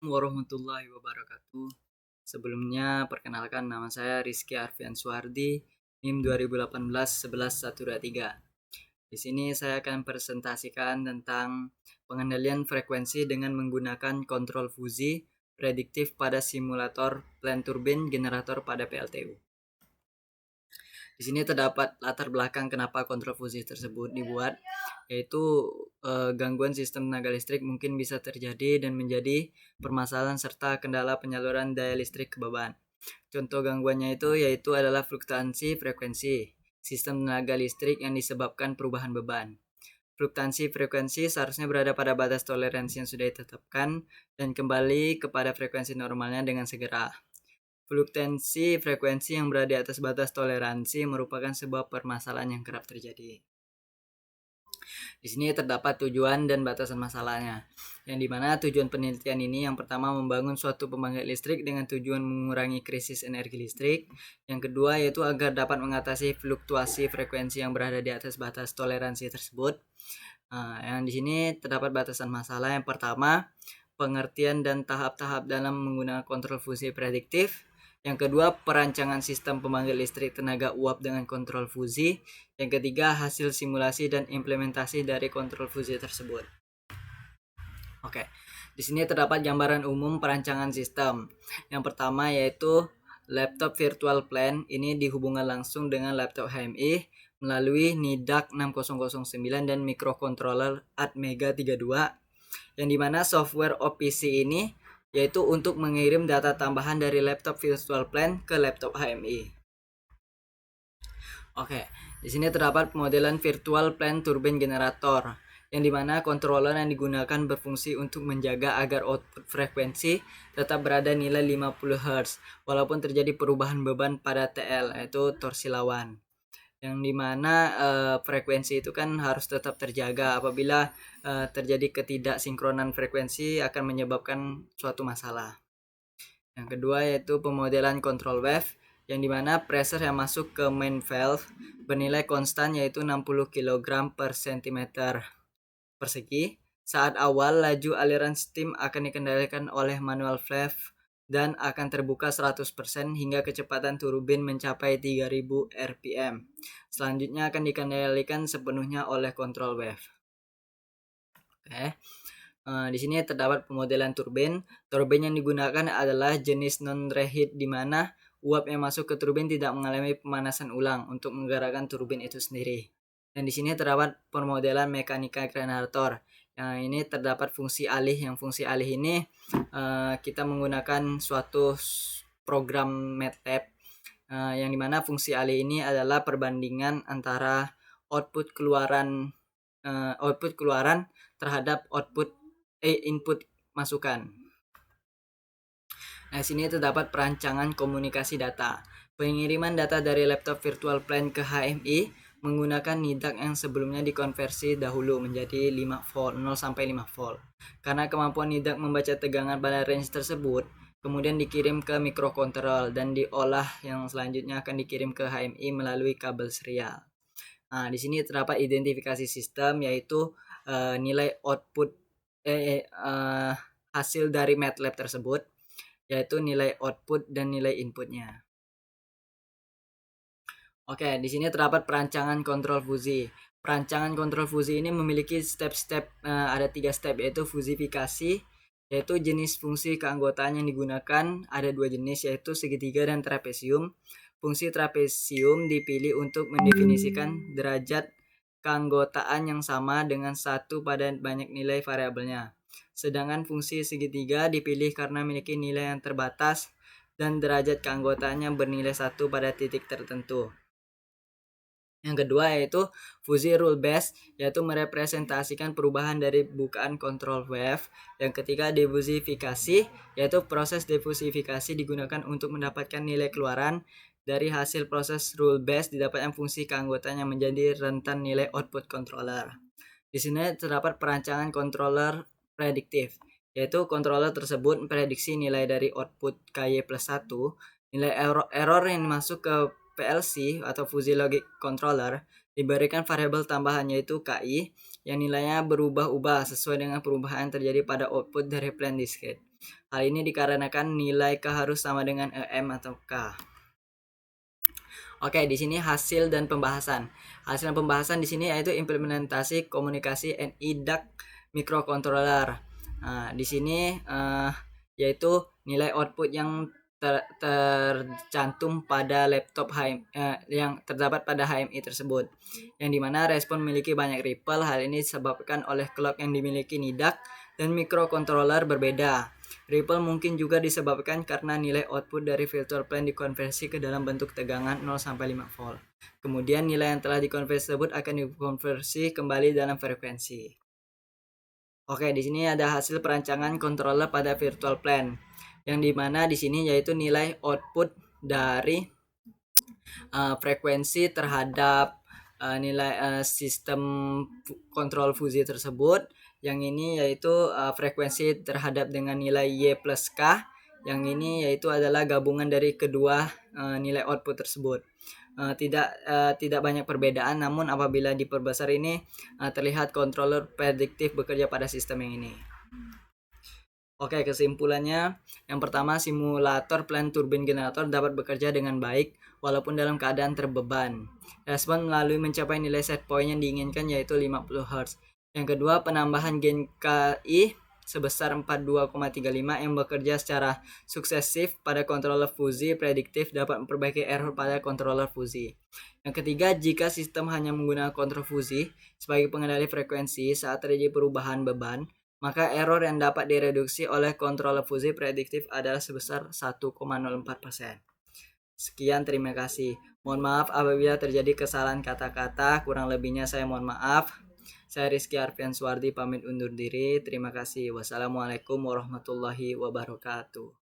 Warahmatullahi wabarakatuh. Sebelumnya perkenalkan nama saya Rizky Arfian Suhardi, NIM 2018 11 123. Di sini saya akan presentasikan tentang pengendalian frekuensi dengan menggunakan kontrol fuzi prediktif pada simulator plant turbin generator pada PLTU. Di sini terdapat latar belakang kenapa kontrol fuzi tersebut dibuat, yaitu gangguan sistem tenaga listrik mungkin bisa terjadi dan menjadi permasalahan serta kendala penyaluran daya listrik ke beban. Contoh gangguannya yaitu adalah fluktuasi frekuensi sistem tenaga listrik yang disebabkan perubahan beban. Fluktuasi frekuensi seharusnya berada pada batas toleransi yang sudah ditetapkan dan kembali kepada frekuensi normalnya dengan segera. Fluktuasi frekuensi yang berada di atas batas toleransi merupakan sebuah permasalahan yang kerap terjadi. Di sini terdapat tujuan dan batasan masalahnya, yang dimana tujuan penelitian ini yang pertama membangun suatu pembangkit listrik dengan tujuan mengurangi krisis energi listrik. Yang kedua yaitu agar dapat mengatasi fluktuasi frekuensi yang berada di atas batas toleransi tersebut. Yang di sini terdapat batasan masalah. Yang pertama, pengertian dan tahap-tahap dalam menggunakan kontrol fusi prediktif. Yang kedua, perancangan sistem pembangkit listrik tenaga uap dengan kontrol fusi. Yang ketiga, hasil simulasi dan implementasi dari kontrol fusi tersebut. Oke, di sini terdapat gambaran umum perancangan sistem. Yang pertama yaitu laptop virtual plant ini dihubungkan langsung dengan laptop HMI melalui NIDAC 6009 dan microcontroller Atmega 32, yang dimana software OPC ini yaitu untuk mengirim data tambahan dari laptop virtual plant ke laptop HMI. Oke, di sini terdapat pemodelan virtual plant turbine generator, yang dimana controller yang digunakan berfungsi untuk menjaga agar output frekuensi tetap berada nilai 50 Hz walaupun terjadi perubahan beban pada TL, yaitu torsi lawan. Yang dimana frekuensi itu kan harus tetap terjaga. Apabila terjadi ketidaksinkronan frekuensi akan menyebabkan suatu masalah. Yang kedua yaitu pemodelan control wave, yang dimana pressure yang masuk ke main valve bernilai konstan yaitu 60 kg per cm persegi. Saat awal laju aliran steam akan dikendalikan oleh manual valve dan akan terbuka 100% hingga kecepatan turbin mencapai 3000 rpm. Selanjutnya akan dikendalikan sepenuhnya oleh control wave. Oke. Di sini terdapat pemodelan turbin. Turbin yang digunakan adalah jenis non-reheat, di mana uap yang masuk ke turbin tidak mengalami pemanasan ulang untuk menggerakkan turbin itu sendiri. Dan di sini terdapat pemodelan mekanika generator. Yang ini terdapat fungsi alih. Yang fungsi alih ini kita menggunakan suatu program MATLAB, yang dimana fungsi alih ini adalah perbandingan antara output keluaran terhadap input masukan. Nah, sini terdapat perancangan komunikasi data. Pengiriman data dari laptop virtual plant ke HMI menggunakan NIDAC yang sebelumnya dikonversi dahulu menjadi 5 volt, 0 sampai 5 volt. Karena kemampuan NIDAC membaca tegangan pada range tersebut, kemudian dikirim ke microcontroller dan diolah, yang selanjutnya akan dikirim ke HMI melalui kabel serial. Nah, di sini terdapat identifikasi sistem, yaitu nilai output hasil dari MATLAB tersebut, yaitu nilai output dan nilai inputnya. Oke, di sini terdapat perancangan kontrol fuzi. Perancangan kontrol fuzi ini memiliki step-step, ada 3 step, yaitu fusifikasi, yaitu jenis fungsi keanggotaan yang digunakan ada 2 jenis, yaitu segitiga dan trapesium. Fungsi trapesium dipilih untuk mendefinisikan derajat keanggotaan yang sama dengan satu pada banyak nilai variabelnya. Sedangkan fungsi segitiga dipilih karena memiliki nilai yang terbatas dan derajat keanggotaannya bernilai 1 pada titik tertentu. Yang kedua yaitu fusi rule base, yaitu merepresentasikan perubahan dari bukaan control wave. Yang ketiga difusifikasi, yaitu proses difusifikasi digunakan untuk mendapatkan nilai keluaran dari hasil proses rule base didapatkan fungsi keanggotaan yang menjadi rentan nilai output controller. Di sini terdapat perancangan controller prediktif, yaitu controller tersebut memprediksi nilai dari output KY plus 1, nilai error yang masuk ke PLC atau Fuzzy Logic Controller, diberikan variabel tambahan yaitu KI, yang nilainya berubah-ubah sesuai dengan perubahan yang terjadi pada output dari plan discrete. Hal ini dikarenakan nilai K harus sama dengan EM atau K. Oke, di sini hasil dan pembahasan. Hasil dan pembahasan di sini yaitu implementasi komunikasi NI-DAC microcontroller. Nah, di sini yaitu nilai output yang tercantum pada laptop yang terdapat pada HMI tersebut, yang dimana respon memiliki banyak ripple. Hal ini disebabkan oleh clock yang dimiliki NIDAC dan microcontroller berbeda. Ripple mungkin juga disebabkan karena nilai output dari filter plan dikonversi ke dalam bentuk tegangan 0-5 volt. Kemudian nilai yang telah dikonversi tersebut akan dikonversi kembali dalam frekuensi. Oke, di sini ada hasil perancangan controller pada virtual plan, yang dimana di sini yaitu nilai output dari frekuensi terhadap nilai sistem kontrol fusi tersebut. Yang ini yaitu frekuensi terhadap dengan nilai Y plus K. Yang ini yaitu adalah gabungan dari kedua nilai output tersebut. Tidak banyak perbedaan, namun apabila diperbesar ini terlihat controller prediktif bekerja pada sistem yang ini. Oke, kesimpulannya, yang pertama, simulator plan turbin generator dapat bekerja dengan baik walaupun dalam keadaan terbeban. Respon melalui mencapai nilai set point yang diinginkan yaitu 50 Hz. Yang kedua, penambahan gain KI sebesar 42,35 yang bekerja secara suksesif pada controller fusi prediktif dapat memperbaiki error pada controller fusi. Yang ketiga, jika sistem hanya menggunakan kontrol fusi sebagai pengendali frekuensi saat terjadi perubahan beban, maka error yang dapat direduksi oleh controller fusi prediktif adalah sebesar 1,04%. Sekian, terima kasih. Mohon maaf apabila terjadi kesalahan kata-kata, kurang lebihnya saya mohon maaf. Saya Rizky Arfian Suwardi pamit undur diri. Terima kasih. Wassalamualaikum warahmatullahi wabarakatuh.